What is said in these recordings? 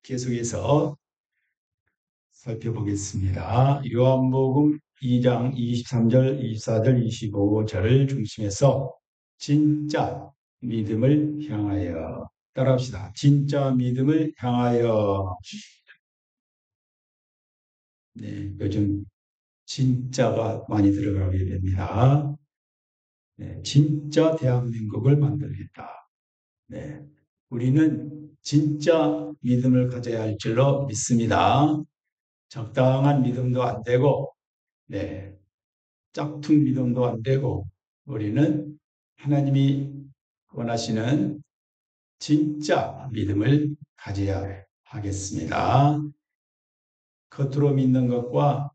계속해서 살펴보겠습니다. 요한복음 2장 23절, 24절, 25절을 중심해서 진짜 믿음을 향하여 따라합시다. 진짜 믿음을 향하여. 네, 요즘 진짜가 많이 들어가게 됩니다. 네, 진짜 대한민국을 만들겠다. 네, 우리는 진짜 믿음을 가져야 할 줄로 믿습니다. 적당한 믿음도 안 되고, 네, 짝퉁 믿음도 안 되고, 우리는 하나님이 원하시는 진짜 믿음을 가져야 하겠습니다. 겉으로 믿는 것과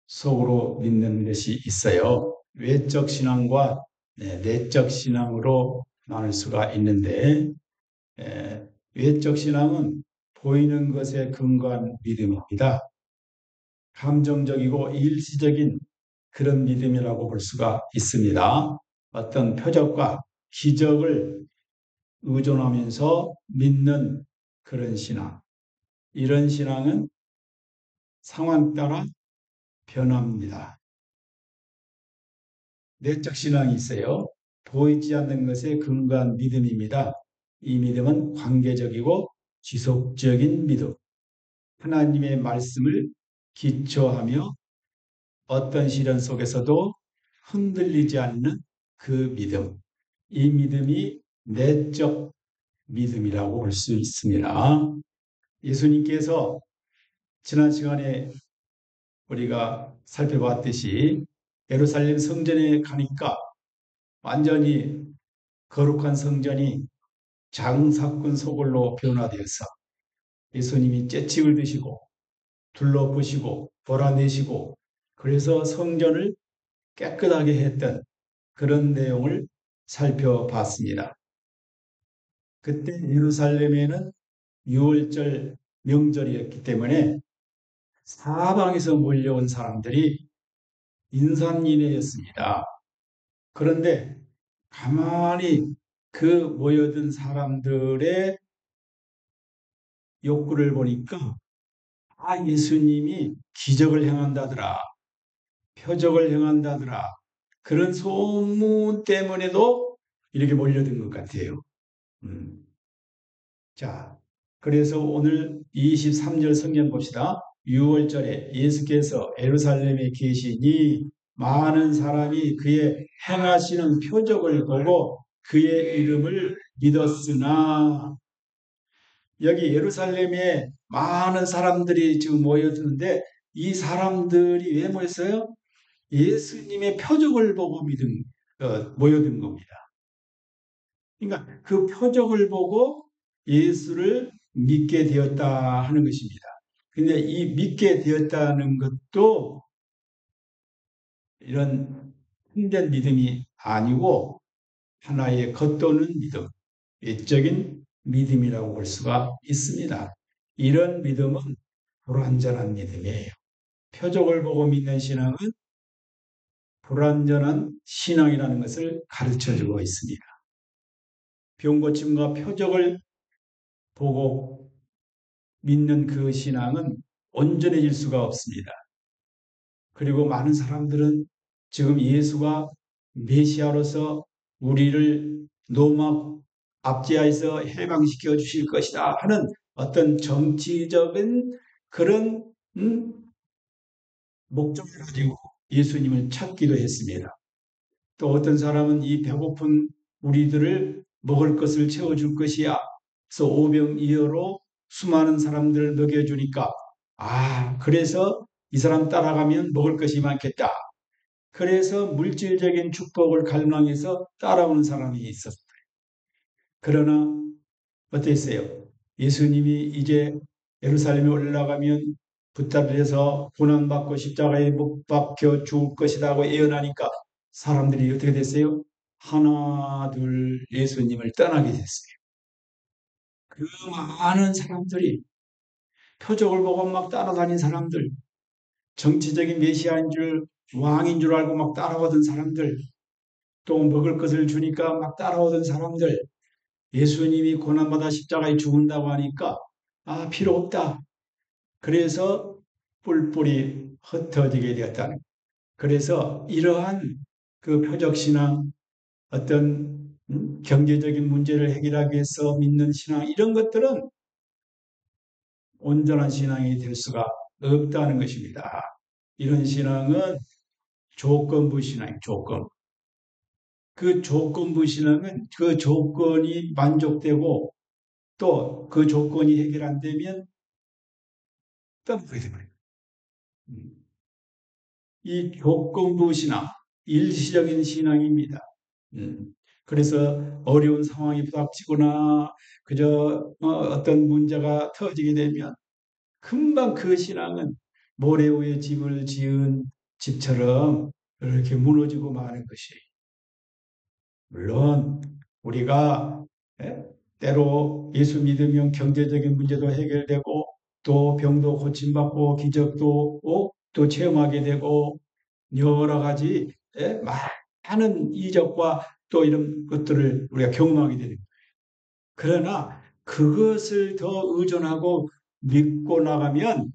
속으로 믿는 것이 있어요. 외적 신앙과 내적 신앙으로 나눌 수가 있는데, 외적 신앙은 보이는 것에 근거한 믿음입니다. 감정적이고 일시적인 그런 믿음이라고 볼 수가 있습니다. 어떤 표적과 기적을 의존하면서 믿는 그런 신앙. 이런 신앙은 상황 따라 변합니다. 내적 신앙이 있어요. 보이지 않는 것에 근거한 믿음입니다. 이 믿음은 관계적이고 지속적인 믿음. 하나님의 말씀을 기초하며 어떤 시련 속에서도 흔들리지 않는 그 믿음. 이 믿음이 내적 믿음이라고 볼 수 있습니다. 예수님께서 지난 시간에 우리가 살펴봤듯이 예루살렘 성전에 가니까 완전히 거룩한 성전이 장사꾼 소굴로 변화되어서 예수님이 째찍을 드시고 둘러보시고 몰아내시고 그래서 성전을 깨끗하게 했던 그런 내용을 살펴봤습니다. 그때 예루살렘에는 유월절 명절이었기 때문에 사방에서 몰려온 사람들이 인산인해였습니다. 그런데 가만히 그 모여든 사람들의 욕구를 보니까 예수님이 기적을 행한다더라. 표적을 행한다더라. 그런 소문 때문에도 이렇게 몰려든 것 같아요. 자, 그래서 오늘 23절 성경 봅시다. 6월절에 예수께서 예루살렘에 계시니 많은 사람이 그의 행하시는 표적을 보고 그의 이름을 믿었으나 여기 예루살렘에 많은 사람들이 지금 모여드는데 이 사람들이 왜 모였어요? 예수님의 표적을 보고 모여든 겁니다. 그러니까 그 표적을 보고 예수를 믿게 되었다 하는 것입니다. 근데 이 믿게 되었다는 것도 이런 힘든 믿음이 아니고 하나의 겉도는 믿음, 외적인 믿음이라고 볼 수가 있습니다. 이런 믿음은 불완전한 믿음이에요. 표적을 보고 믿는 신앙은 불완전한 신앙이라는 것을 가르쳐주고 있습니다. 병고침과 표적을 보고 믿는 그 신앙은 온전해질 수가 없습니다. 그리고 많은 사람들은 지금 예수가 메시아로서 우리를 노막 압제하에서 해방시켜 주실 것이다 하는 어떤 정치적인 그런 목적을 가지고 예수님을 찾기도 했습니다. 또 어떤 사람은 이 배고픈 우리들을 먹을 것을 채워줄 것이야. 그래서 오병이어로 수많은 사람들을 먹여주니까 그래서 이 사람 따라가면 먹을 것이 많겠다. 그래서 물질적인 축복을 갈망해서 따라오는 사람이 있었어요. 그러나 어땠어요? 예수님이 이제 예루살렘에 올라가면 붙잡혀서 고난받고 십자가에 못 박혀 죽을 것이라고 예언하니까 사람들이 어떻게 됐어요? 하나, 둘 예수님을 떠나게 됐어요. 그 많은 사람들이 표적을 보고 막 따라다닌 사람들, 정치적인 메시아인 줄, 왕인 줄 알고 막 따라오던 사람들, 또 먹을 것을 주니까 막 따라오던 사람들, 예수님이 고난받아 십자가에 죽는다고 하니까 필요 없다. 그래서 뿔뿔이 흩어지게 되었다는. 그래서 이러한 그 표적신앙, 어떤 경제적인 문제를 해결하기 위해서 믿는 신앙, 이런 것들은 온전한 신앙이 될 수가 없다는 것입니다. 이런 신앙은 조건부 신앙, 조건. 그 조건부 신앙은 그 조건이 만족되고 또 그 조건이 해결 안 되면 떠나게 됩니다. 이 조건부 신앙, 일시적인 신앙입니다. 그래서 어려운 상황이 부닥치거나 그저 어떤 문제가 터지게 되면 금방 그 신앙은 모래 위에 집을 지은 집처럼 이렇게 무너지고 마는 것이. 물론 우리가 예? 때로 예수 믿으면 경제적인 문제도 해결되고 또 병도 고침받고 기적도 또 체험하게 되고 여러 가지 많은 이적과 또 이런 것들을 우리가 경험하게 됩니다. 그러나 그것을 더 의존하고 믿고 나가면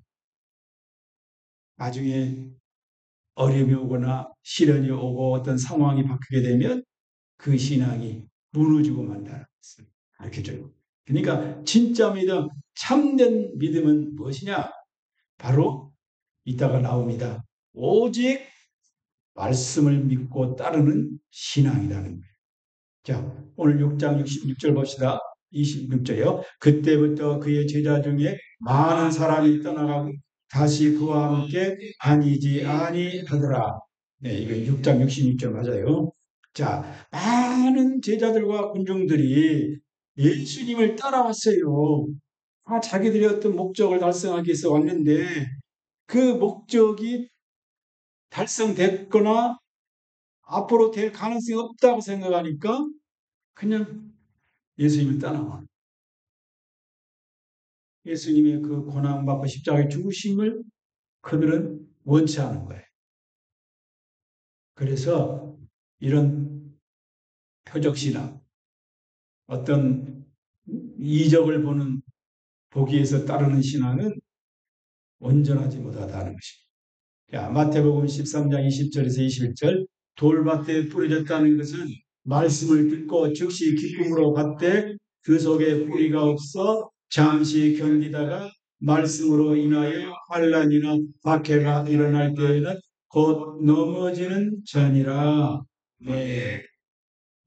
나중에 어려움이 오거나 시련이 오고 어떤 상황이 바뀌게 되면 그 신앙이 무너지고 만다는 것을 가르쳐줘요. 그러니까 진짜 믿음, 참된 믿음은 무엇이냐? 바로 이따가 나옵니다. 오직 말씀을 믿고 따르는 신앙이라는 거예요. 자, 오늘 6장 66절 봅시다. 26절이요. 그때부터 그의 제자 중에 많은 사람이 떠나가고 다시 그와 함께 다니지 아니하더라. 네, 이건 6장 66절 맞아요. 자, 많은 제자들과 군중들이 예수님을 따라왔어요. 자기들이 어떤 목적을 달성하기 위해서 왔는데 그 목적이 달성됐거나 앞으로 될 가능성이 없다고 생각하니까 그냥 예수님을 떠나와. 예수님의 그 고난받고 십자가에 죽으심을 그들은 원치 않은 거예요. 그래서 이런 표적신앙, 어떤 이적을 보기 위해서 따르는 신앙은 온전하지 못하다는 것입니다. 자, 마태복음 13장 20절에서 21절 돌밭에 뿌려졌다는 것은 말씀을 듣고 즉시 기쁨으로 받되 그 속에 뿌리가 없어 잠시 견디다가 말씀으로 인하여 환란이나 박해가 일어날 때에는 곧 넘어지는 자니라. 네.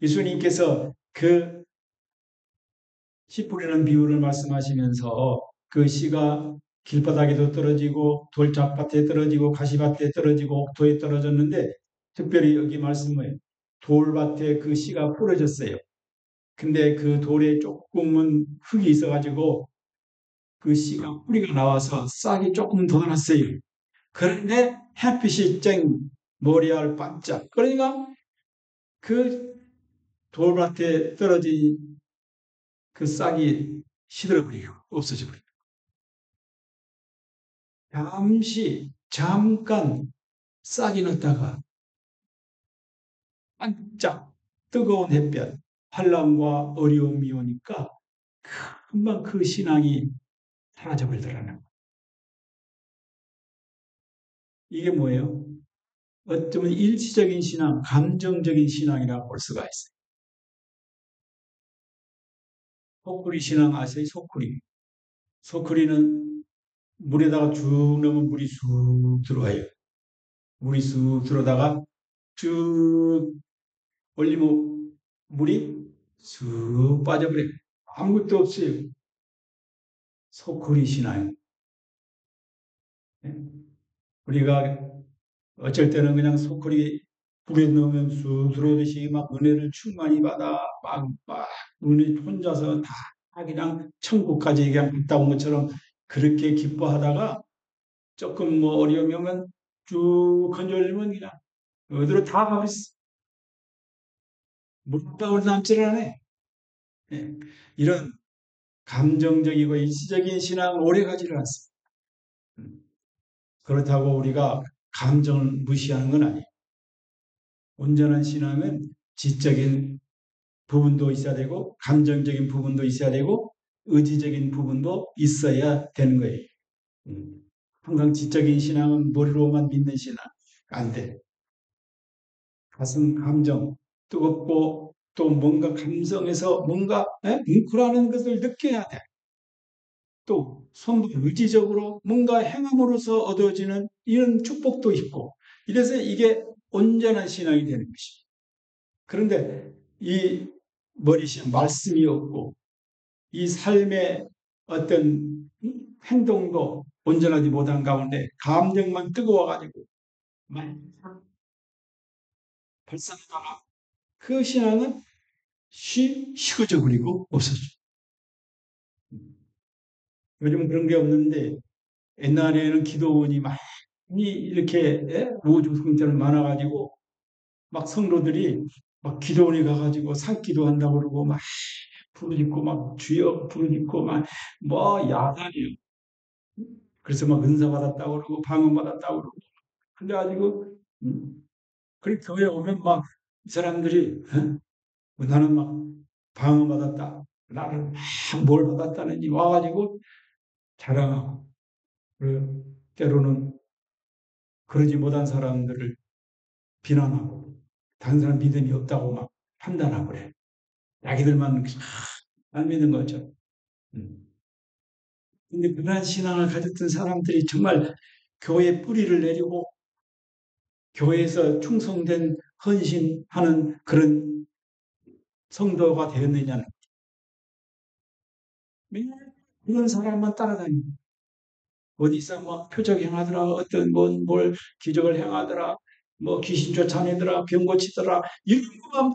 예수님께서 그 씨 뿌리는 비유를 말씀하시면서 그 씨가 길바닥에도 떨어지고 돌짝밭에 떨어지고 가시밭에 떨어지고 옥토에 떨어졌는데 특별히 여기 말씀을 돌밭에 그 씨가 뿌려졌어요. 근데 그 돌에 조금은 흙이 있어가지고 그 씨가 뿌리가 나와서 싹이 조금 돋아났어요. 그런데 햇빛이 쨍 머리알 반짝. 그러니까 그 돌밭에 떨어진 그 싹이 시들어버리고 없어져 버려요. 잠깐 싹이 났다가 반짝 뜨거운 햇볕, 환란과 어려움이 오니까 금방 그 신앙이 사라져 버리더라는 거예요. 이게 뭐예요? 어쩌면 일시적인 신앙, 감정적인 신앙이라고 볼 수가 있어요. 소쿠리 신앙 아세요? 소쿠리. 소쿠리는 물에다가 쭉 넣으면 물이 쑥 들어와요. 물이 쑥 들어다가 쭉 올리면 물이 쑥 빠져버려요. 아무것도 없어요. 소쿠리 신앙. 우리가 어쩔 때는 그냥 소쿠리 불에 넣으면 쑥 들어오듯이 막 은혜를 충만히 받아 막 은혜 혼자서 다 그냥 천국까지 그냥 갔다 온 것처럼 그렇게 기뻐하다가 조금 뭐 어려움이 오면 쭉 건져올리면 그냥 어디로 다 가버렸어. 물방울 남지를 않네. 예. 이런 감정적이고 일시적인 신앙은 오래가지를 않습니다. 그렇다고 우리가 감정을 무시하는 건 아니에요. 온전한 신앙은 지적인 부분도 있어야 되고 감정적인 부분도 있어야 되고 의지적인 부분도 있어야 되는 거예요. 음. 항상 지적인 신앙은 머리로만 믿는 신앙 안 돼. 가슴 감정 뜨겁고 또 뭔가 감성에서 뭔가 뭉클하는 것을 느껴야 돼. 또 손도 의지적으로 뭔가 행함으로써 얻어지는 이런 축복도 있고 이래서 이게 온전한 신앙이 되는 것이죠. 그런데 이 머리신 말씀이 없고 이 삶의 어떤 행동도 온전하지 못한 가운데 감정만 뜨거워가지고 막 발산하다가 그 신앙은 식어져 버리고 없어져. 요즘 그런 게 없는데 옛날에는 기도원이 많이 이렇게 우주 성전을 많아가지고 막 성도들이 막 기도원에 가가지고 산기도 한다고 그러고 막 부르짖고 막 주여 부르짖고 막 뭐 야단이요. 그래서 막 은사 받았다고 그러고 방언 받았다고 그러고 그래가지고 그래 교회 오면 막 이 사람들이 나는 막 방언 받았다. 나는 막 뭘 받았다는지 와가지고 자랑하고 그 때로는 그러지 못한 사람들을 비난하고 다른 사람 믿음이 없다고 막 판단하고 그래. 자기들만 안 믿는 거죠. 음. 근데 그러한 신앙을 가졌던 사람들이 정말 교회 뿌리를 내리고 교회에서 충성된 헌신하는 그런 성도가 되었느냐는 맨날 그런 사람만 따라다니고 어디서 뭐 표적 행하더라 어떤 뭘 기적을 행하더라 뭐 귀신 쫓아내더라 병 고치더라 이런 것만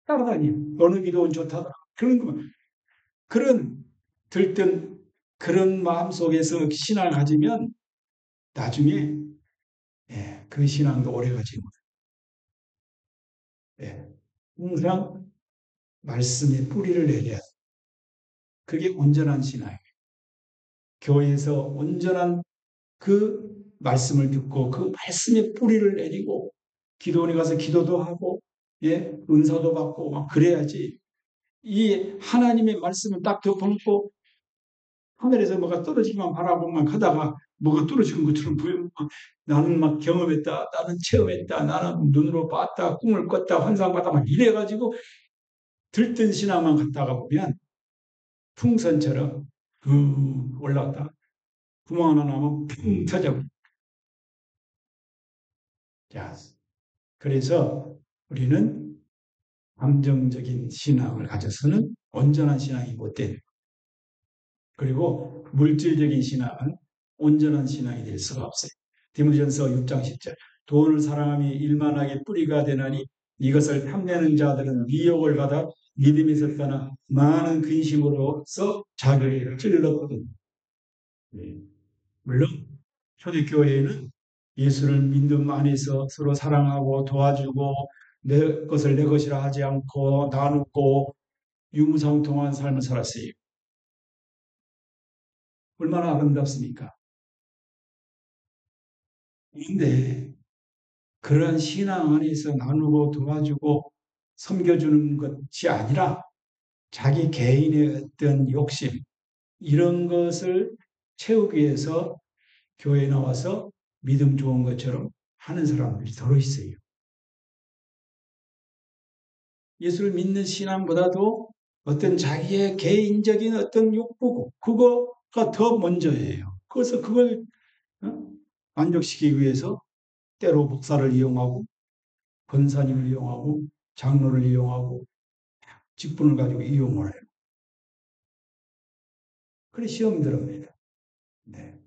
따라다니 어느 기도원 좋다더라 그런 것만 그런 들뜬 그런 마음 속에서 신앙을 가지면 나중에 그 신앙도 오래가지 못해. 항상 말씀에 뿌리를 내려야 돼. 그게 온전한 신앙이에요. 교회에서 온전한 그 말씀을 듣고 그 말씀에 뿌리를 내리고 기도원에 가서 기도도 하고 은사도 받고 막 그래야지 이 하나님의 말씀을 딱 덮어놓고 하늘에서 뭐가 떨어지기만 바라보만 하다가 뭐가 떨어지는 것처럼 보이면 나는 막 경험했다, 나는 체험했다, 나는 눈으로 봤다, 꿈을 꿨다, 환상받다 막 이래가지고 들뜬 신앙만 갖다가 보면 풍선처럼 올라갔다 구멍 하나 나면 풍 터져. 자, 그래서 우리는 감정적인 신앙을 가져서는 온전한 신앙이 못 되는. 그리고 물질적인 신앙은 온전한 신앙이 될 수가 없어요. 디모전서 6장 10절 돈을 사랑함이 일만하게 뿌리가 되나니 이것을 탐내는 자들은 미혹을 받아 믿음이 섰거나 많은 근심으로써 자기를 찔렀거든. 물론 초대교회에는 예수를 믿음 안에서 서로 사랑하고 도와주고 내 것을 내 것이라 하지 않고 나누고 유무상통한 삶을 살았어요. 얼마나 아름답습니까? 그런데 그러한 신앙 안에서 나누고 도와주고 섬겨주는 것이 아니라 자기 개인의 어떤 욕심 이런 것을 채우기 위해서 교회에 나와서 믿음 좋은 것처럼 하는 사람들이 더러 있어요. 예수를 믿는 신앙보다도 어떤 자기의 개인적인 어떤 욕구 그거가 더 먼저예요. 그래서 그걸 어? 만족시키기 위해서 때로 목사를 이용하고 권사님을 이용하고 장로를 이용하고 직분을 가지고 이용을 해요. 그래 시험이 들어옵니다. 네.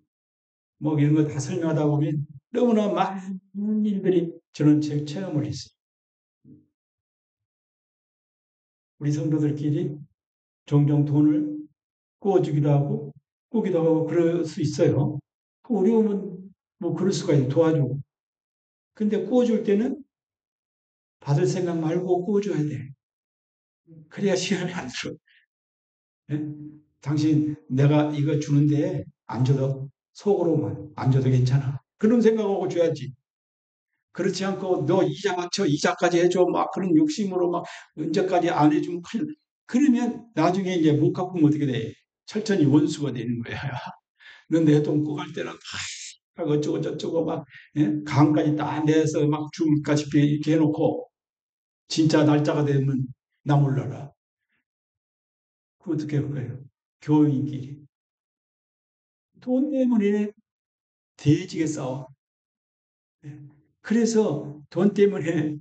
뭐 이런 거 다 설명하다 보면 너무나 많은 일들이 저는 체험을 했어요. 우리 성도들끼리 종종 돈을 구워주기도 하고 꾸기도 하고 그럴 수 있어요. 어려우면 뭐 그럴 수가 있어요. 도와주고. 근데 구워줄 때는 받을 생각 말고 구워줘야 돼. 그래야 시험이 안 들어. 예? 당신 내가 이거 주는데 안 줘도 속으로만 안 줘도 괜찮아. 그런 생각하고 줘야지. 그렇지 않고 너 이자 맞춰 이자까지 해줘 막 그런 욕심으로 막 언제까지 안 해주면 큰일 그러면 나중에 이제 못 갚으면 어떻게 돼? 철저히 원수가 되는 거야. 너 내 돈 꼬갈 때는 막 어쩌고 저쩌고 막 예? 강까지 다 내서 막 죽을까지피 이렇게 해놓고 진짜 날짜가 되면 나 몰라라. 그 어떻게 할 거예요? 교인끼리 돈 때문에 대지게 싸워. 예. 그래서 돈 때문에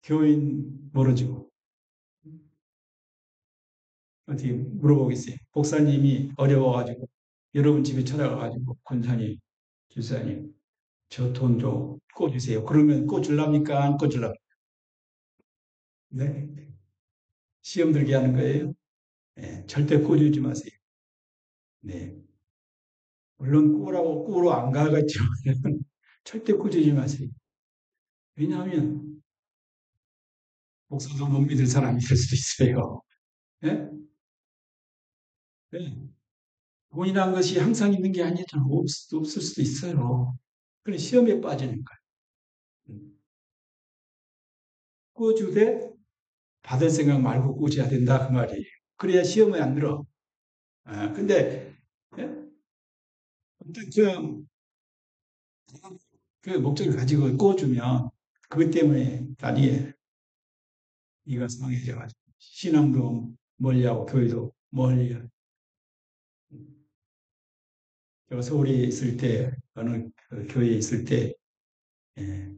교인 멀어지고 어떻게 물어보겠어요? 목사님이 어려워가지고 여러분 집에 찾아가가지고 권사님, 집사님 저 돈 좀 꿔주세요. 그러면 꿔줄랍니까? 안 꿔줄랍니까? 네. 시험 들게 하는 거예요. 네. 절대 꿔주지 마세요. 네. 물론 꾸라고 안 가겠지만 절대 꿔주지 마세요. 왜냐하면 목사도 못 믿을 사람이 될 수도 있어요. 네? 네. 돈이란 것이 항상 있는 게 아니잖아. 없을 수도 있어요. 그래 시험에 빠지는 거야. 꿔주되 받을 생각 말고 꿔줘야 된다 그 말이에요. 그래야 시험에 안 들어. 아, 근데 예? 어떤 그 목적을 가지고 꿔주면 그것 때문에 나중에 이가 상해져가지고 신앙도 멀리하고 교회도 멀리하고. 제가 서울에 있을 때 어느 그 교회에 있을 때 예,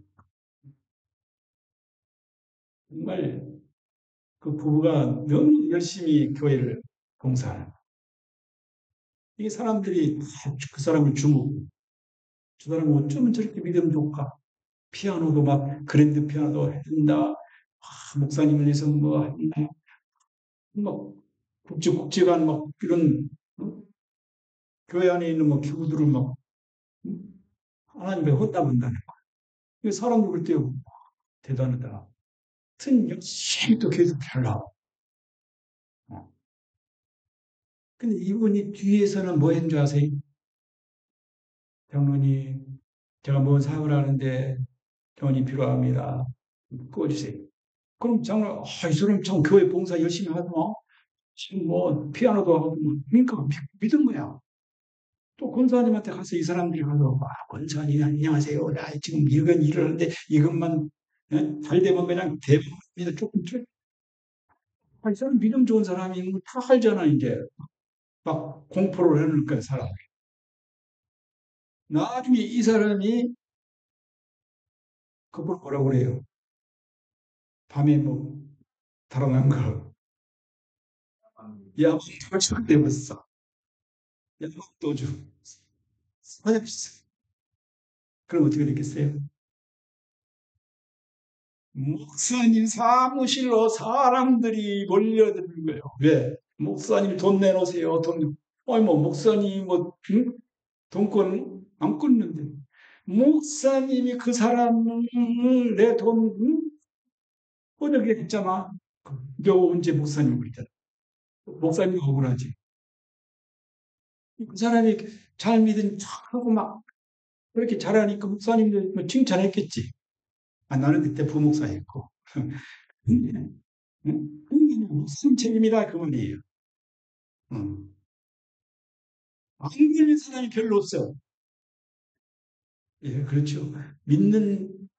정말 그 부부가 너무 열심히 교회를 봉사하는 이게 사람들이 그 사람을 주목고 저 사람은 어쩌면 저렇게 믿음 좋을까 피아노도 막 그랜드 피아노도 한다 목사님을 위해서 뭐 한다 막 굵직굵직한 막 이런 어? 교회 안에 있는 뭐 기구들을 막 하나님께 헛다본다는 거야. 사람들 볼 때 대단하다. 하여튼 열심히 또 계속 하려고. 근데 이분이 뒤에서는 뭐 했는 줄 아세요? 장로님, 제가 뭔 사업을 하는데 돈이 필요합니다. 꿔주세요. 그럼 장로, 이 사람 참 교회 봉사 열심히 하더만. 지금 뭐 피아노도 하고, 그러니까 믿은 거야. 또 권사님한테 가서 이 사람들이 가서 권사님 안녕하세요. 나 지금 이건 일을 하는데 이것만 잘 되면 그냥 대박입니다. 조금 이 사람 믿음 좋은 사람이 다 알잖아 이제 막 공포를 해놓을 거야 사람. 나중에 이 사람이 그걸 뭐라고 그래요? 밤에 뭐 달아난 거 야망도주 되었어. 야망도주 사nhập 그럼 어떻게 됐겠어요? 목사님 사무실로 사람들이 몰려드는 거예요. 왜? 목사님 돈 내놓으세요. 돈. 아니 뭐 목사님 뭐 응? 돈권 안 끊는데 목사님이 그 사람을 내 돈 꺼내게 했잖아. 너 언제 목사님 그랬잖아. 목사님이 억울하지. 그 사람이 잘 믿은 척하고 막 그렇게 잘하니까 목사님들 뭐 칭찬했겠지. 아, 나는 그때 부목사였고. 근데, 응? 무슨 책임이다 그 말이에요. 응. 안 걸린 사람이 별로 없어. 예, 그렇죠. 믿는,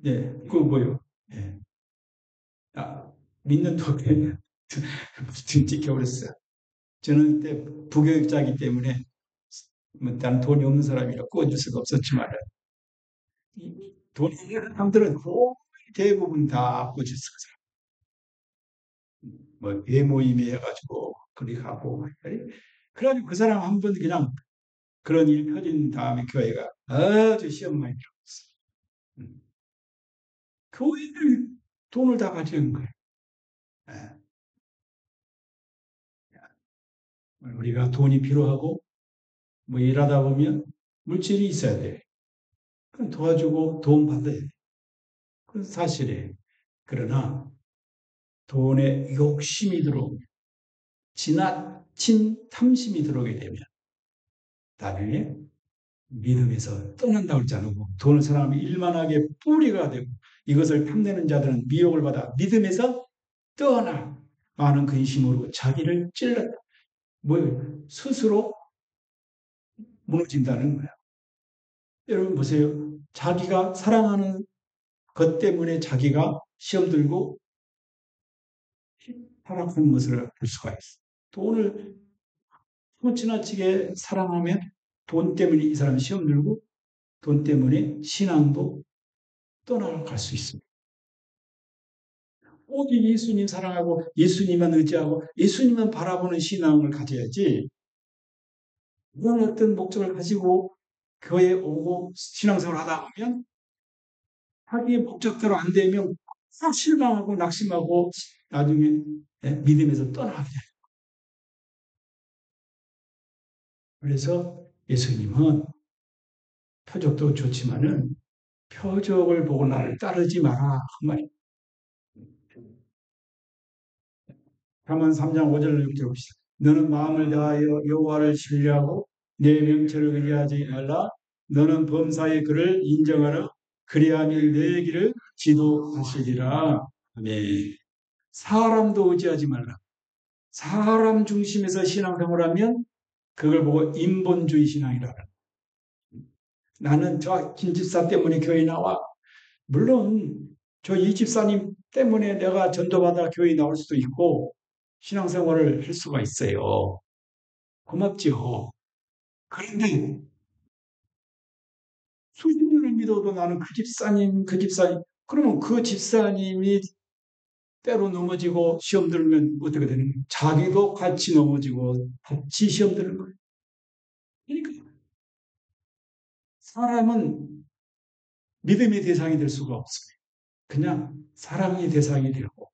예, 그 뭐요? 예. 아, 믿는 독에 등 찍혀버렸어요. 저는 그때 부교육자이기 때문에 뭐 나는 돈이 없는 사람이라 구워줄 수가 없었지만 돈이 있는 사람들은 거의 대부분 다 구워줄 수가 있어요. 뭐 대모임에 해가지고 그리 가고 그래가지고 그 사람 한 번 그냥 그런 일 터진 다음에 교회가 아주 시험 많이 들었어요. 교회를 돈을 다 가지는 거예요. 예. 우리가 돈이 필요하고 뭐 일하다 보면 물질이 있어야 돼. 그럼 도와주고 도움 받아야 돼. 그건 사실이에요. 그러나 돈에 욕심이 들어오면 지나친 탐심이 들어오게 되면 나중에 믿음에서 떠난다고 그러지 않고 돈을 사람이 일만하게 뿌리가 되고 이것을 탐내는 자들은 미혹을 받아 믿음에서 떠나 많은 근심으로 자기를 찔렀다. 뭐예요? 스스로 무너진다는 거예요. 여러분 보세요. 자기가 사랑하는 것 때문에 자기가 시험 들고 타락하는 것을 볼 수가 있어요. 돈을 지나치게 사랑하면 돈 때문에 이 사람이 시험 들고 돈 때문에 신앙도 떠나갈 수 있습니다. 오직 예수님 사랑하고 예수님만 의지하고 예수님만 바라보는 신앙을 가져야지 이런 어떤 목적을 가지고 교회에 오고 신앙생활 하다 보면 자기의 목적대로 안 되면 싹 실망하고 낙심하고 나중에 믿음에서 떠나게 돼요. 그래서 예수님은 표적도 좋지만은 표적을 보고 나를 따르지 마라 그 말이에요. 잠언 3장 5절 6절 봅시다. 너는 마음을 다하여 여호와를 신뢰하고 내 명철을 의지하지 말라. 너는 범사의 그를 인정하라. 그리하면 내 길을 지도하시리라. 아멘. 사람도 의지하지 말라. 사람 중심에서 신앙생활하면 그걸 보고 인본주의 신앙이라. 나는 저 김집사 때문에 교회 나와. 물론 저 이 집사님 때문에 내가 전도받아 교회 나올 수도 있고 신앙생활을 할 수가 있어요. 고맙죠. 그런데 수십 년을 믿어도 나는 그 집사님, 그러면 그 집사님이 때로 넘어지고 시험 들면 어떻게 되는 거예요? 자기도 같이 넘어지고 같이 시험 드는 거예요. 그러니까 사람은 믿음의 대상이 될 수가 없어요. 그냥 사랑의 대상이 되고,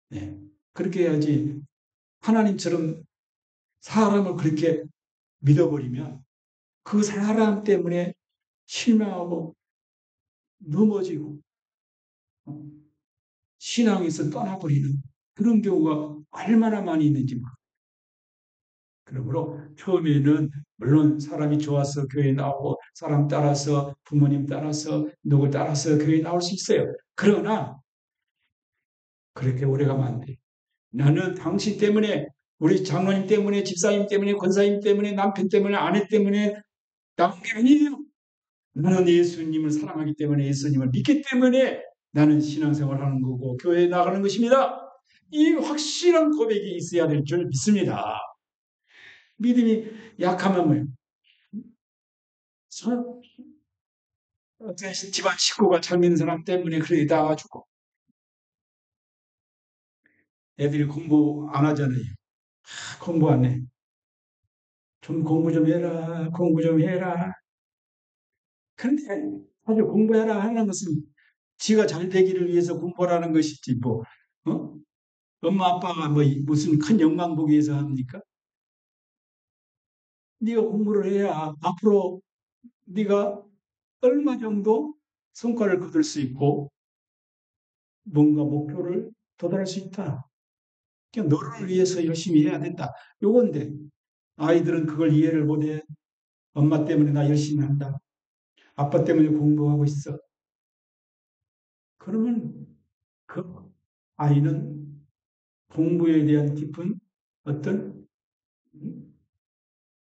네. 그렇게 해야지 하나님처럼 사람을 그렇게 믿어버리면 그 사람 때문에 실망하고 넘어지고 신앙에서 떠나버리는 그런 경우가 얼마나 많이 있는지 모릅니다. 그러므로 처음에는 물론 사람이 좋아서 교회 나오고 사람 따라서 부모님 따라서 누구 따라서 교회 나올 수 있어요. 그러나 그렇게 오래 가면 안 돼. 나는 당신 때문에 우리 장로님 때문에 집사님 때문에 권사님 때문에 남편 때문에 아내 때문에 나온 게 아니에요. 나는 예수님을 사랑하기 때문에 예수님을 믿기 때문에 나는 신앙생활 하는 거고 교회에 나가는 것입니다. 이 확실한 고백이 있어야 될 줄 믿습니다. 믿음이 약하면 뭐예요? 집안 식구가 잘 믿는 사람 때문에 그래 나와주고 애들이 공부 안 하잖아요. 공부 안 해. 좀 공부 좀 해라. 공부 좀 해라. 그런데 아주 공부해라 하는 것은 지가 잘 되기를 위해서 공부하라는 것이지 뭐 어? 엄마 아빠가 뭐 무슨 큰 영광 보기 위해서 합니까? 네가 공부를 해야 앞으로 네가 얼마 정도 성과를 거둘 수 있고 뭔가 목표를 도달할 수 있다. 그냥 너를 위해서 열심히 해야 된다. 요건데 아이들은 그걸 이해를 못해. 엄마 때문에 나 열심히 한다. 아빠 때문에 공부하고 있어. 그러면 그 아이는 공부에 대한 깊은 어떤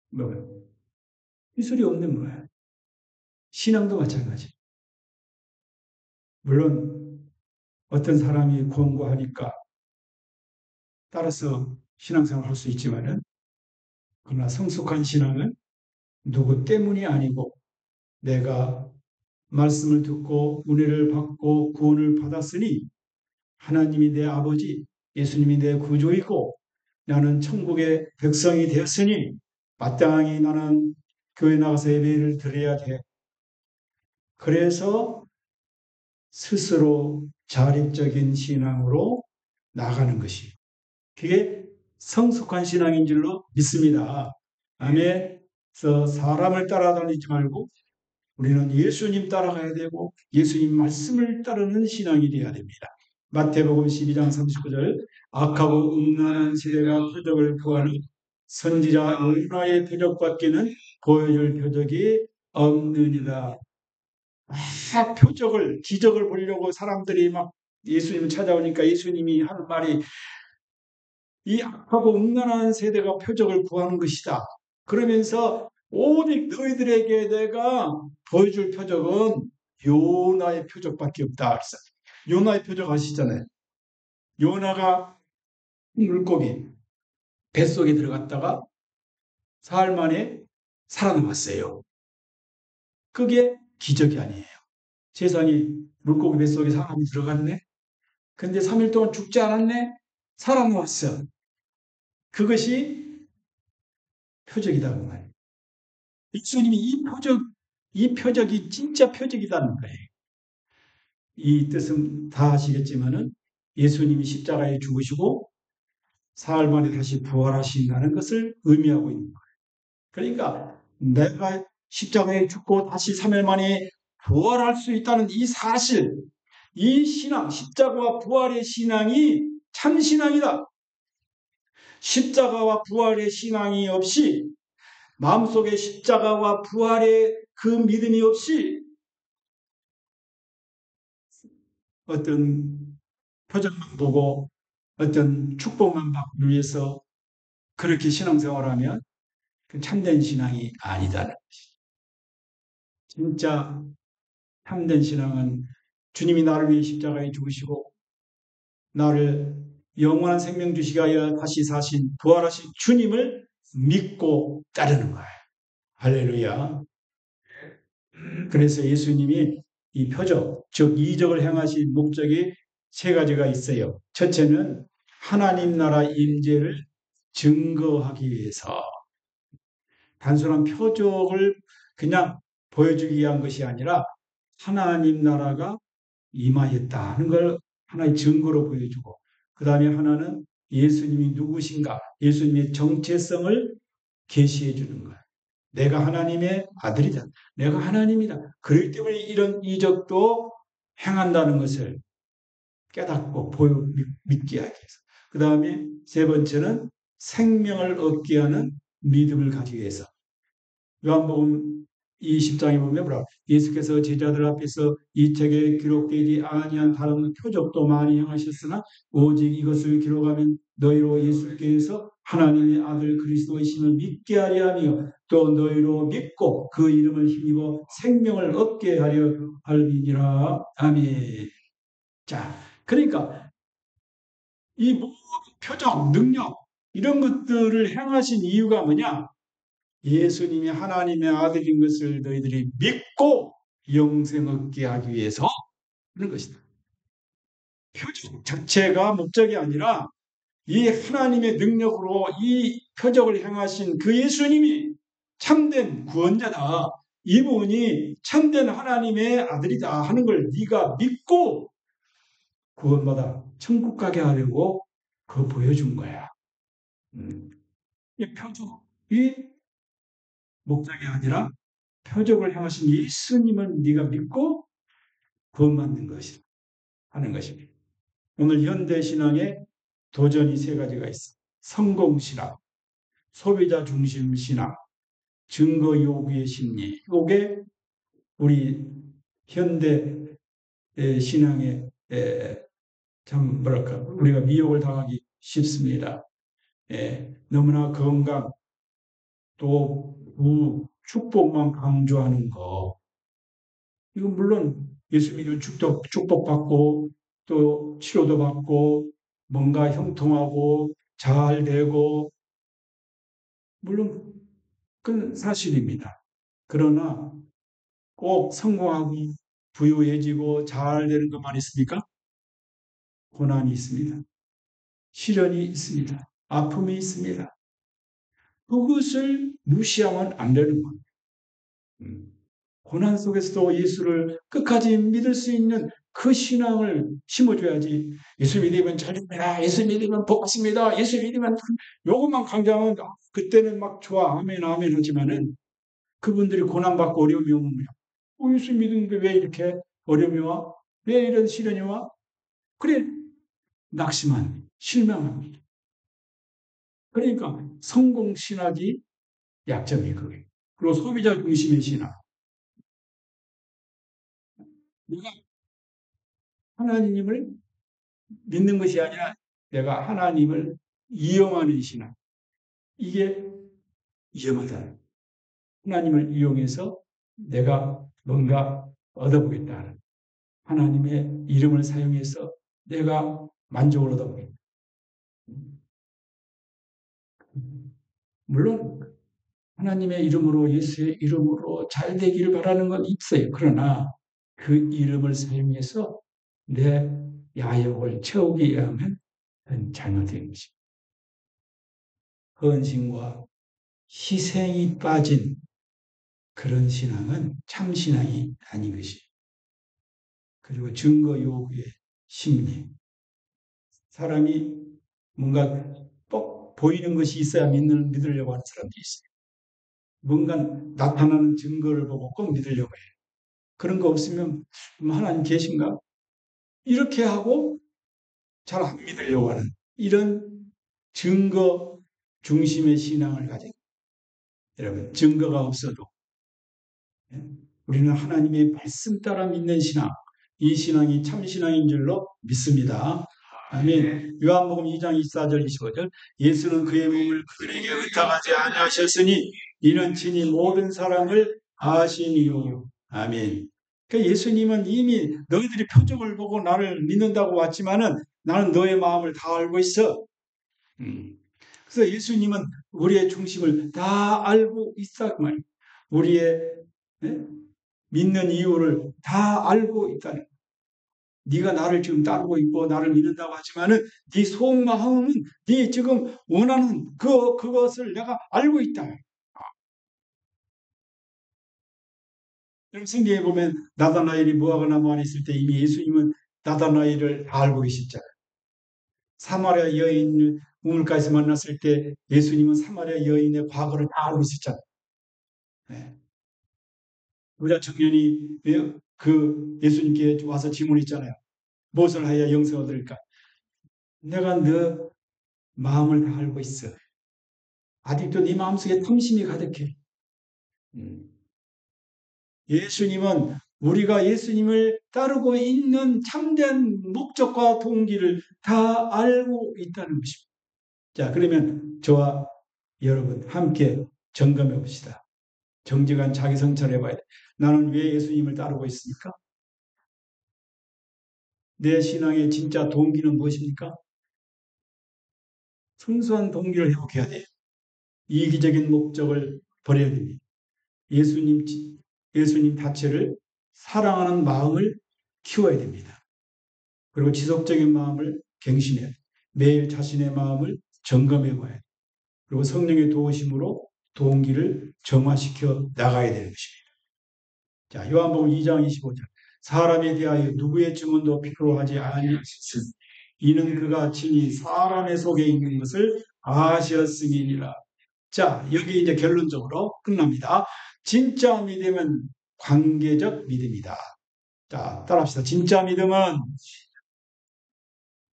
뭐 기술이 없는 거야. 신앙도 마찬가지. 물론 어떤 사람이 공부하니까 따라서 신앙생활을 할 수 있지만은 그러나 성숙한 신앙은 누구 때문이 아니고 내가 말씀을 듣고 은혜를 받고 구원을 받았으니 하나님이 내 아버지, 예수님이 내 구주이고 나는 천국의 백성이 되었으니 마땅히 나는 교회 나가서 예배를 드려야 돼. 그래서 스스로 자립적인 신앙으로 나가는 것이 그게 성숙한 신앙인 줄로 믿습니다. 아멘. 그래서 사람을 따라다니지 말고 우리는 예수님 따라가야 되고 예수님 말씀을 따르는 신앙이 되어야 됩니다. 마태복음 12장 39절 악하고 음란한 시대가 표적을 구하는 선지자 요나의 표적밖에는 보여줄 표적이 없느니라. 막 표적을 기적을 보려고 사람들이 막 예수님을 찾아오니까 예수님이 하는 말이 이 악하고 음란한 세대가 표적을 구하는 것이다. 그러면서 오직 너희들에게 내가 보여줄 표적은 요나의 표적밖에 없다. 그래서 요나의 표적 아시잖아요. 요나가 물고기 뱃속에 들어갔다가 사흘 만에 살아남았어요. 그게 기적이 아니에요. 세상에 물고기 뱃속에 사람이 들어갔네. 근데 3일 동안 죽지 않았네. 살아남았어. 그것이 표적이다 그 말이에요. 예수님이 이 표적이 진짜 표적이라는 거예요. 이 뜻은 다 아시겠지만은 예수님이 십자가에 죽으시고 사흘 만에 다시 부활하신다는 것을 의미하고 있는 거예요. 그러니까 내가 십자가에 죽고 다시 3일 만에 부활할 수 있다는 이 사실, 이 신앙, 십자가와 부활의 신앙이 참 신앙이다. 십자가와 부활의 신앙이 없이 마음속에 십자가와 부활의 그 믿음이 없이 어떤 표정만 보고 어떤 축복만 받기 위해서 그렇게 신앙생활하면 그 참된 신앙이 아니다는 것이. 진짜 참된 신앙은 주님이 나를 위해 십자가에 죽으시고 나를 영원한 생명 주시기 위하여 다시 사신 부활하신 주님을 믿고 따르는 거예요. 할렐루야. 그래서 예수님이 이 표적, 즉 이적을 행하신 목적이 세 가지가 있어요. 첫째는 하나님 나라 임재를 증거하기 위해서 단순한 표적을 그냥 보여주기 위한 것이 아니라 하나님 나라가 임하였다 하는 걸 하나의 증거로 보여주고 그 다음에 하나는 예수님이 누구신가 예수님의 정체성을 계시해 주는 거예요. 내가 하나님의 아들이다. 내가 하나님이다. 그렇기 때문에 이런 이적도 행한다는 것을 깨닫고 믿게 하기 위해서. 그 다음에 세 번째는 생명을 얻게 하는 믿음을 가지기 위해서. 요한복음 20장에 보면 뭐라 예수께서 제자들 앞에서 이 책에 기록되지 아니한 다른 표적도 많이 행하셨으나 오직 이것을 기록하면 너희로 예수께서 하나님의 아들 그리스도이심을 믿게 하려 하며 또 너희로 믿고 그 이름을 힘입어 생명을 얻게 하려 함이니라. 아멘. 자, 그러니까 이 모든 표적, 능력 이런 것들을 행하신 이유가 뭐냐? 예수님이 하나님의 아들인 것을 너희들이 믿고 영생 얻게 하기 위해서 그런 것이다. 표적 자체가 목적이 아니라 이 하나님의 능력으로 이 표적을 행하신 그 예수님이 참된 구원자다. 이분이 참된 하나님의 아들이다 하는 걸 네가 믿고 구원받아 천국 가게 하려고 그 보여준 거야. 이 표적이 목적이 아니라 표적을 행하신 예수님을 네가 믿고 구원받는 것이다 하는 것입니다. 오늘 현대 신앙에 도전이 세 가지가 있어. 성공 신앙, 소비자 중심 신앙, 증거 요구의 심리. 이게 우리 현대 신앙에 참 뭐랄까 우리가 미혹을 당하기 쉽습니다. 너무나 건강 또 축복만 강조하는 거. 이건 물론 예수 믿으면 축복받고 또 치료도 받고 뭔가 형통하고 잘 되고 물론 그건 사실입니다. 그러나 꼭 성공하고 부유해지고 잘 되는 것만 있습니까? 고난이 있습니다. 시련이 있습니다. 아픔이 있습니다. 그것을 무시하면 안 되는 겁니다. 고난 속에서도 예수를 끝까지 믿을 수 있는 그 신앙을 심어줘야지. 예수 믿으면 잘 됩니다. 예수 믿으면 복 받습니다. 예수 믿으면 요것만 강조하면 그때는 막 좋아. 아멘 아멘 하지만은 그분들이 고난받고 어려움이 오면 예수 믿는데 왜 이렇게 어려움이 와? 왜 이런 시련이 와? 그래 낙심한 실망합니다. 그러니까 성공 신학이 약점이 그거예요. 그리고 소비자 중심의 신학. 내가 하나님을 믿는 것이 아니라 내가 하나님을 이용하는 신앙. 이게 위험하다. 하나님을 이용해서 내가 뭔가 얻어보겠다. 하나님의 이름을 사용해서 내가 만족을 얻어보겠다. 물론 하나님의 이름으로 예수의 이름으로 잘 되기를 바라는 건 있어요. 그러나 그 이름을 사용해서 내 야욕을 채우기 위하면 잘못된 것입니다. 헌신과 희생이 빠진 그런 신앙은 참 신앙이 아닌 것이에요. 그리고 증거 요구의 심리. 사람이 뭔가 꼭 보이는 것이 있어야 믿으려고 하는 사람들이 있어요. 뭔가 나타나는 증거를 보고 꼭 믿으려고 해요. 그런 거 없으면 하나님 계신가? 이렇게 하고 잘 안 믿으려고 하는 이런 증거 중심의 신앙을 가진 여러분 증거가 없어도 우리는 하나님의 말씀 따라 믿는 신앙 이 신앙이 참 신앙인 줄로 믿습니다. 아멘. 요한복음 2장 24절 25절 예수는 그의 몸을 그들에게 의탁하지 아니하셨으니 이는 친히 모든 사람을 아심이요. 아멘. 그러니까 예수님은 이미 너희들이 표적을 보고 나를 믿는다고 왔지만은 나는 너의 마음을 다 알고 있어. 그래서 예수님은 우리의 중심을 다 알고 있다 그 말이에요. 우리의 믿는 이유를 다 알고 있다는. 네가 나를 지금 따르고 있고 나를 믿는다고 하지만은 네 속마음은 네 지금 원하는 그것을 내가 알고 있다. 여러분 성경에 보면 나다나엘이 무화과 나무 안에 있을 때 이미 예수님은 나다나엘을 다 알고 계셨잖아요. 사마리아 여인 우물가에서 만났을 때 예수님은 사마리아 여인의 과거를 다 알고 있었잖아요. 네. 부자 청년이 그 예수님께 와서 질문했잖아요. 무엇을 하여 영생을 얻을까? 내가 너 마음을 다 알고 있어. 아직도 네 마음속에 탐심이 가득해. 예수님은 우리가 예수님을 따르고 있는 참된 목적과 동기를 다 알고 있다는 것입니다. 자, 그러면 저와 여러분 함께 점검해 봅시다. 정직한 자기 성찰해 봐야 돼. 나는 왜 예수님을 따르고 있습니까? 내 신앙의 진짜 동기는 무엇입니까? 순수한 동기를 회복해야 돼요. 이기적인 목적을 버려야 됩니다. 예수님, 예수님 자체를 사랑하는 마음을 키워야 됩니다. 그리고 지속적인 마음을 갱신해야 돼요. 매일 자신의 마음을 점검해 봐야 돼요. 그리고 성령의 도우심으로 동기를 정화시켜 나가야 되는 것입니다. 자, 요한복음 2장 25절. 사람에 대하여 누구의 증언도 필요하지 아니하셨으니 이는 그가 친히 사람의 속에 있는 것을 아셨음이니라. 자, 여기 이제 결론적으로 끝납니다. 진짜 믿음은 관계적 믿음이다. 자, 따라합시다. 진짜 믿음은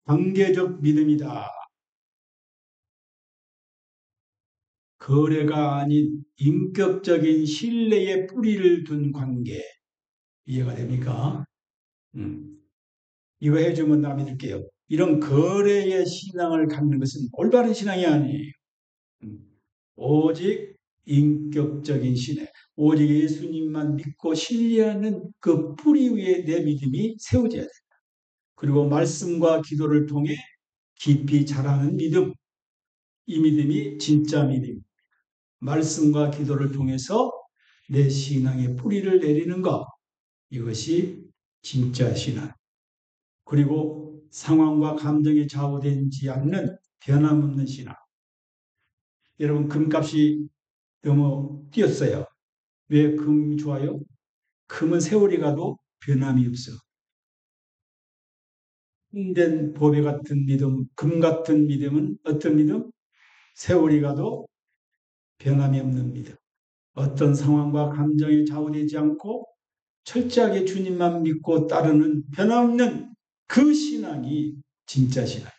관계적 믿음이다. 거래가 아닌 인격적인 신뢰의 뿌리를 둔 관계. 이해가 됩니까? 이거 해주면 나 믿을게요. 이런 거래의 신앙을 갖는 것은 올바른 신앙이 아니에요. 오직 인격적인 신뢰, 오직 예수님만 믿고 신뢰하는 그 뿌리 위에 내 믿음이 세워져야 된다. 그리고 말씀과 기도를 통해 깊이 자라는 믿음, 이 믿음이 진짜 믿음. 말씀과 기도를 통해서 내 신앙의 뿌리를 내리는 것, 이것이 진짜 신앙. 그리고 상황과 감정에 좌우되지 않는 변함없는 신앙. 여러분 금값이 너무 뛰었어요. 왜 금이 좋아요? 금은 세월이 가도 변함이 없어. 홍된 보배 같은 믿음, 금 같은 믿음은 어떤 믿음? 세월이 가도 변함이 없는 믿음. 어떤 상황과 감정에 좌우되지 않고 철저하게 주님만 믿고 따르는 변함없는 그 신앙이 진짜 신앙.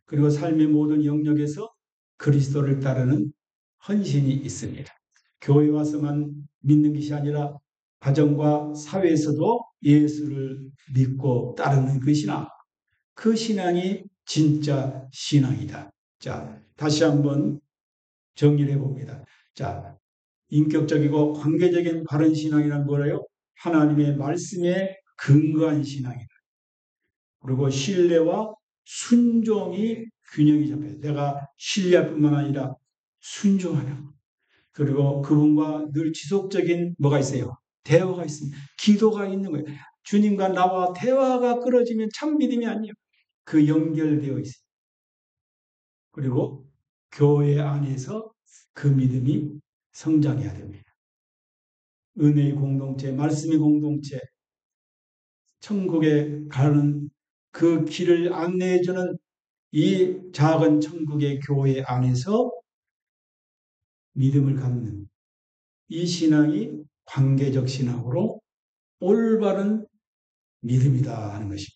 그리고 삶의 모든 영역에서 그리스도를 따르는 헌신이 있습니다. 교회 와서만 믿는 것이 아니라 가정과 사회에서도 예수를 믿고 따르는 그 신앙. 그 신앙이 진짜 신앙이다. 자, 다시 한번 정리를 해봅니다. 자, 인격적이고 관계적인 바른 신앙이란 뭐래요? 하나님의 말씀에 근거한 신앙이다. 그리고 신뢰와 순종이 균형이 잡혀요. 내가 신뢰할 뿐만 아니라 순종하는. 그리고 그분과 늘 지속적인 뭐가 있어요? 대화가 있습니다. 기도가 있는 거예요. 주님과 나와 대화가 끊어지면 참 믿음이 아니에요. 그 연결되어 있어요. 그리고 교회 안에서 그 믿음이 성장해야 됩니다. 은혜의 공동체, 말씀의 공동체, 천국에 가는 그 길을 안내해주는 이 작은 천국의 교회 안에서 믿음을 갖는 이 신앙이 관계적 신앙으로 올바른 믿음이다 하는 것입니다.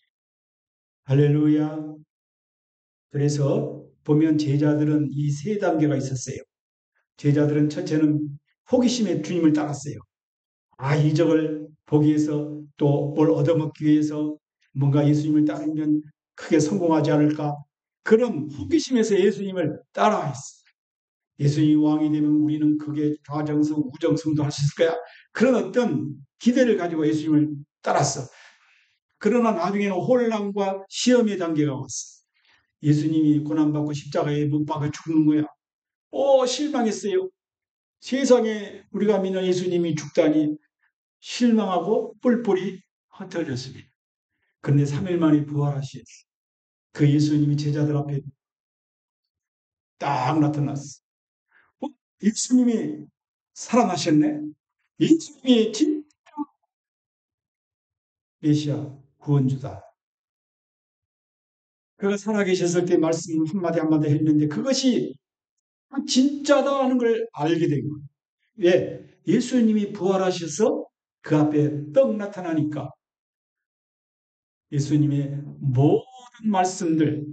할렐루야. 그래서 보면 제자들은 이 세 단계가 있었어요. 제자들은 첫째는 호기심에 주님을 따랐어요. 아, 이적을 보기 위해서 또 뭘 얻어먹기 위해서 뭔가 예수님을 따르면 크게 성공하지 않을까? 그런 호기심에서 예수님을 따라했어요. 예수님이 왕이 되면 우리는 그게 좌정성, 우정성도 할 수 있을 거야. 그런 어떤 기대를 가지고 예수님을 따랐어. 그러나 나중에는 혼란과 시험의 단계가 왔어. 예수님이 고난받고 십자가에 못 박아 죽는 거야. 실망했어요. 세상에 우리가 믿는 예수님이 죽다니 실망하고 뿔뿔이 흩어졌습니다. 그런데 3일 만에 부활하신 그 예수님이 제자들 앞에 딱 나타났어. 예수님이 살아나셨네? 예수님이 진짜 메시아 구원주다. 그가 살아계셨을 때 말씀 한마디 한마디 했는데 그것이 진짜다 하는 걸 알게 된 거예요. 왜? 예수님이 부활하셔서 그 앞에 떡 나타나니까 예수님의 모든 말씀들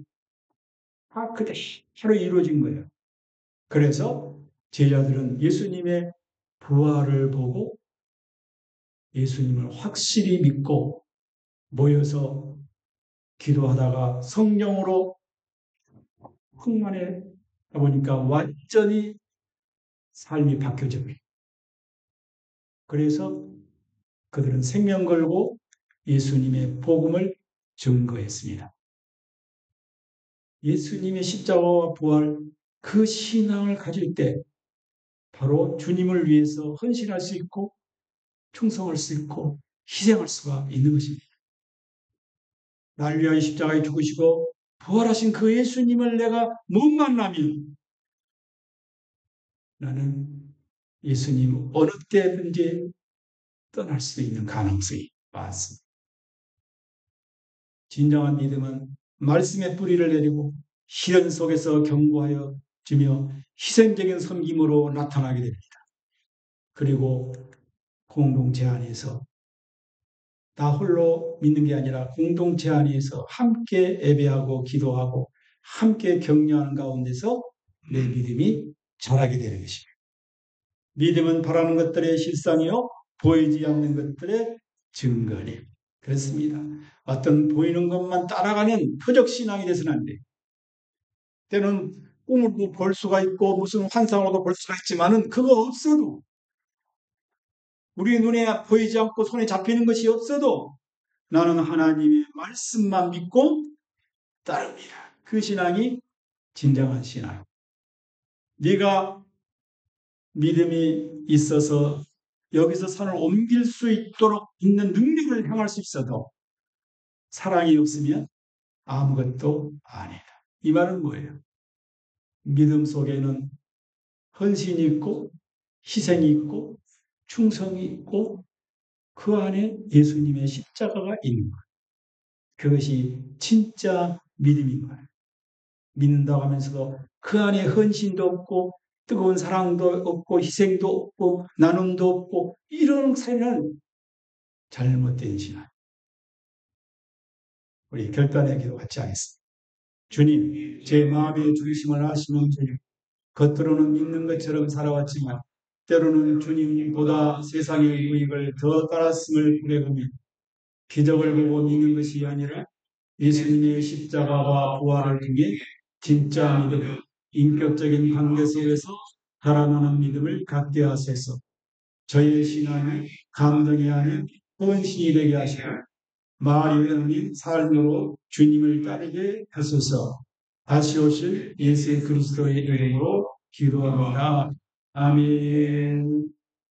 다 그대로 이루어진 거예요. 그래서 제자들은 예수님의 부활을 보고 예수님을 확실히 믿고 모여서 기도하다가 성령으로 충만해 보니까 완전히 삶이 바뀌어져 버려요. 그래서 그들은 생명 걸고 예수님의 복음을 증거했습니다. 예수님의 십자가와 부활 그 신앙을 가질 때 바로 주님을 위해서 헌신할 수 있고 충성할 수 있고 희생할 수가 있는 것입니다. 나를 위하여 십자가에 죽으시고 부활하신 그 예수님을 내가 못 만나면 나는 예수님 어느 때든지 떠날 수 있는 가능성이 많습니다. 진정한 믿음은 말씀의 뿌리를 내리고 시련 속에서 경고하여 주며 희생적인 섬김으로 나타나게 됩니다. 그리고 공동체 안에서 나 홀로 믿는 게 아니라 공동체 안에서 함께 예배하고 기도하고 함께 격려하는 가운데서 내 믿음이 자라게 되는 것입니다. 믿음은 바라는 것들의 실상이요 보이지 않는 것들의 증거니. 그렇습니다. 어떤 보이는 것만 따라가는 표적 신앙이 돼서는 안 돼요. 때는 꿈으로도 볼 수가 있고 무슨 환상으로도 볼 수가 있지만은 그거 없어도 우리 눈에 보이지 않고 손에 잡히는 것이 없어도 나는 하나님의 말씀만 믿고 따릅니다. 그 신앙이 진정한 신앙. 네가 믿음이 있어서 여기서 산을 옮길 수 있도록 있는 능력을 행할 수 있어도 사랑이 없으면 아무것도 아니다. 이 말은 뭐예요? 믿음 속에는 헌신이 있고 희생이 있고 충성이 있고 그 안에 예수님의 십자가가 있는 거예요. 그것이 진짜 믿음인 거예요. 믿는다고 하면서도 그 안에 헌신도 없고 뜨거운 사랑도 없고 희생도 없고 나눔도 없고 이런 삶은 잘못된 신앙. 우리 결단의 기도 같이 하겠습니다. 주님, 제 마음의 중심을 아시는 주님, 겉으로는 믿는 것처럼 살아왔지만 때로는 주님보다 세상의 유익을 더 따랐음을 부려보며 기적을 보고 믿는 것이 아니라 예수님의 십자가와 부활을 통해 진짜 믿음, 인격적인 관계 속에서 자라나는 믿음을 갖게 하소서. 저의 신앙이 감동이 아닌 헌신이 되게 하시고 말이 아닌 삶으로 주님을 따르게 하소서. 다시 오실 예수 그리스도의 이름으로 기도합니다. 아멘.